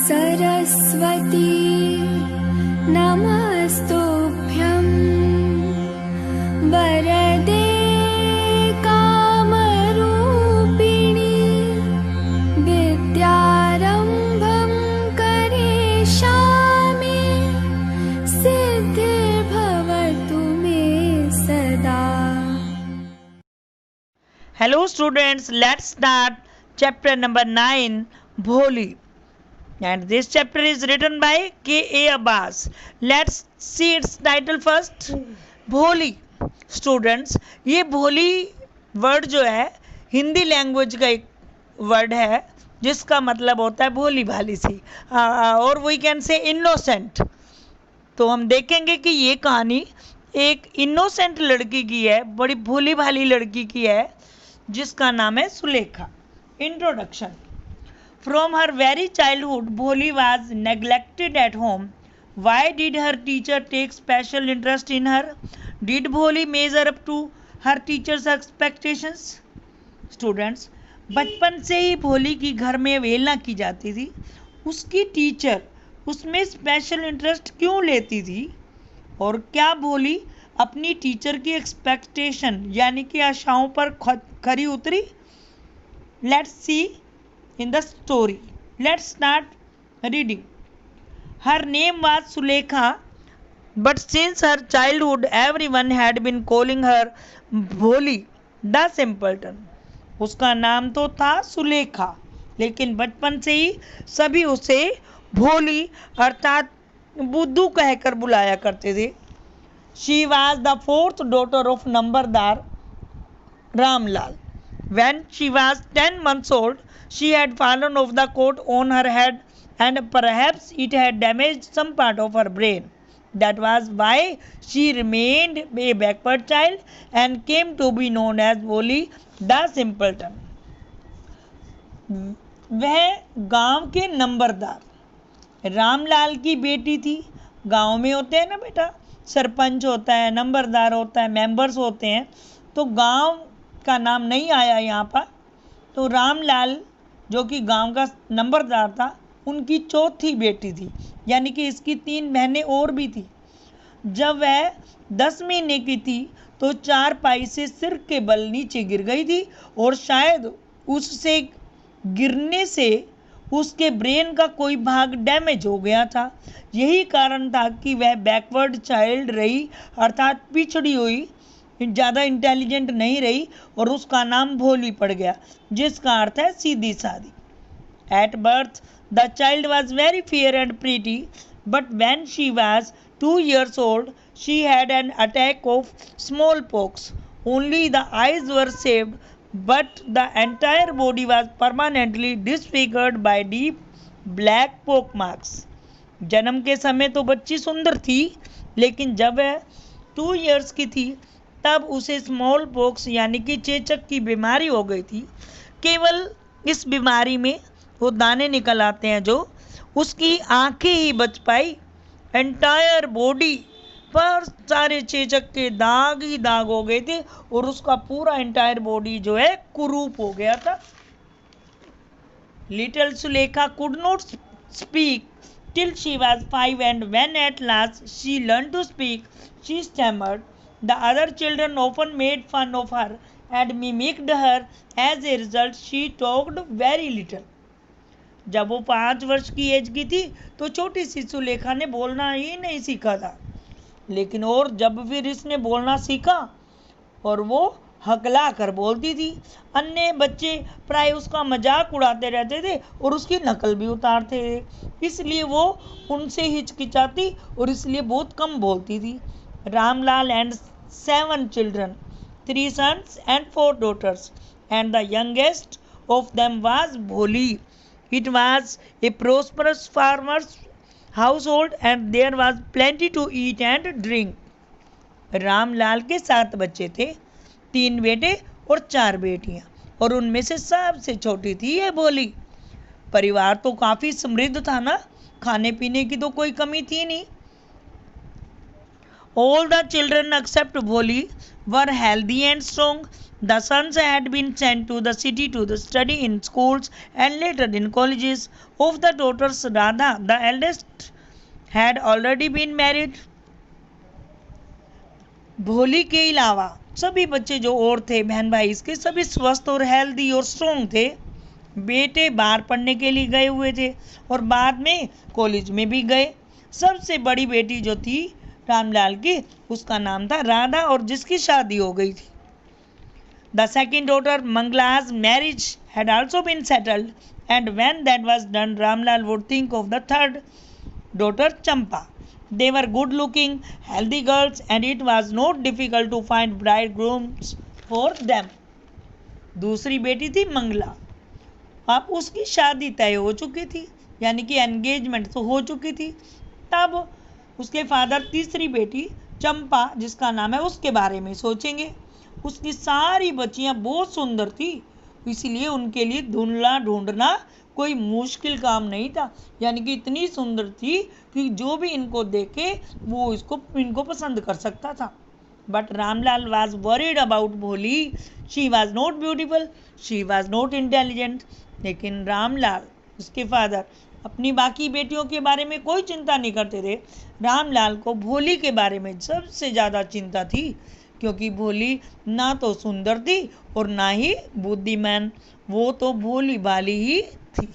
सरस्वती नमस्तुभ्यं वरदे कामरूपिणि विद्यारम्भं करिष्यामि सिद्धिर्भवतु मे सदा। Hello students, let's start chapter number 9, Bholi. And this chapter is written by K.A. Abbas. Let's see its title first. भोली. Students, ये भोली वर्ड जो है हिंदी लैंग्वेज का एक वर्ड है जिसका मतलब होता है भोली भाली सी, और वी कैन से इनोसेंट। तो हम देखेंगे कि ये कहानी एक इनोसेंट लड़की की है, बड़ी भोली भाली लड़की की है जिसका नाम है Sulekha. Introduction. From her very childhood, Bholi was neglected at home. Why did her teacher take special interest in her? Did Bholi measure up to her teacher's expectations? Students, बचपन से ही भोली की घर में अवहेलना की जाती थी। उसकी टीचर उसमें स्पेशल इंटरेस्ट क्यों लेती थी? और क्या भोली अपनी टीचर की एक्सपेक्टेशन यानी कि आशाओं पर खरी उतरी? Let's see in the story. Let's start reading. Her name was Sulekha, but since her childhood everyone had been calling her Bholi, the simpleton. उसका नाम तो था सुलेखा, लेकिन बचपन से ही सभी उसे भोली अर्थात बुद्धू कहकर बुलाया करते थे। She was the fourth daughter of Nambardar Ramlal. When she was 10 months old, she had fallen off the coat on her head and perhaps it had damaged some part of her brain. That was why she remained a backward child and came to be known as Bholi the simpleton. वह गांव के नंबरदार रामलाल की बेटी थी। गांव में होते हैं ना बेटा, सरपंच होता है, नंबरदार होता है, मेंबर्स होते हैं। तो गांव का नाम नहीं आया यहाँ पर। तो रामलाल जो कि गांव का नंबरदार था, उनकी चौथी बेटी थी, यानी कि इसकी 3 बहनें और भी थी। जब वह 10 महीने की थी तो 4 पाई से सिर के बल नीचे गिर गई थी और शायद उससे गिरने से उसके ब्रेन का कोई भाग डैमेज हो गया था। यही कारण था कि वह बैकवर्ड चाइल्ड रही, अर्थात पिछड़ी हुई, ज़्यादा इंटेलिजेंट नहीं रही और उसका नाम भोली पड़ गया, जिसका अर्थ है सीधी सादी। At birth the child was very fair and pretty, but when she was 2 years old she had an attack of smallpox. Only the eyes were saved, but the entire body was permanently disfigured by deep black pock marks. जन्म के समय तो बच्ची सुंदर थी, लेकिन जब वह 2 years की थी तब उसे स्मॉल पॉक्स यानी कि चेचक की बीमारी हो गई थी। केवल इस बीमारी में वो दाने निकल आते हैं, जो उसकी आंखें ही बच पाई। एंटायर बॉडी पर सारे चेचक के दाग ही दाग हो गए थे और उसका पूरा एंटायर बॉडी जो है कुरूप हो गया था। Little Sulekha could not speak till she was 5 and when at last she learned to speak, she stammered. The other children often made fun of her and mimicked her. As a result, she talked very little. जब वो 5 वर्ष की as की थी तो छोटी सी सुलेखा ने बोलना ही नहीं सीखा था, लेकिन और जब फिर इसने बोलना सीखा और वो हकला कर बोलती थी। अन्य बच्चे प्राय उसका मजाक उड़ाते रहते थे और उसकी नकल भी उतारते थे, इसलिए वो उनसे हिचकिचाती और इसलिए बहुत कम बोलती थी। Ramlal and 7 children, 3 sons and 4 daughters, and the youngest of them was Bholi. It was a prosperous farmer's household and there was plenty to eat and drink. Ramlal के 7 बच्चे थे, 3 बेटे और 4 बेटियां, और उनमें से सबसे छोटी थी ये भोली। परिवार तो काफी समृद्ध था ना, खाने पीने की तो कोई कमी थी नहीं। All the children except Bholi were healthy and strong. The sons had been sent to the city to study in schools and later in colleges. Of the daughters, Radha, the eldest, had already been married. भोली के अलावा सभी बच्चे जो और थे बहन भाई इसके सभी स्वस्थ और हेल्दी और स्ट्रॉन्ग थे। बेटे बाहर पढ़ने के लिए गए हुए थे और बाद में कॉलेज में भी गए। सबसे बड़ी बेटी जो थी रामलाल की, उसका नाम था राधा और जिसकी शादी हो गई थी। द सेकेंड डॉटर मंगला's marriage had also been settled, and when that was done, Ramlal would think of the third daughter Champa. They were good looking, healthy girls, and it was not difficult to find bridegrooms for them. दूसरी बेटी थी मंगला, अब उसकी शादी तय हो चुकी थी, यानी कि एंगेजमेंट तो हो चुकी थी। तब उसके फादर तीसरी बेटी चंपा जिसका नाम है उसके बारे में सोचेंगे। उसकी सारी बच्चियां बहुत सुंदर थी, इसीलिए उनके लिए दूल्हा ढूंढना कोई मुश्किल काम नहीं था, यानी कि इतनी सुंदर थी कि जो भी इनको देखे वो इनको पसंद कर सकता था। But Ramlal was worried about Bholi. She was not beautiful, she was not intelligent. लेकिन रामलाल उसके फादर अपनी बाकी बेटियों के बारे में कोई चिंता नहीं करते थे। रामलाल को भोली के बारे में सबसे ज़्यादा चिंता थी, क्योंकि भोली ना तो सुंदर थी और ना ही बुद्धिमान, वो तो भोली भाली ही थी।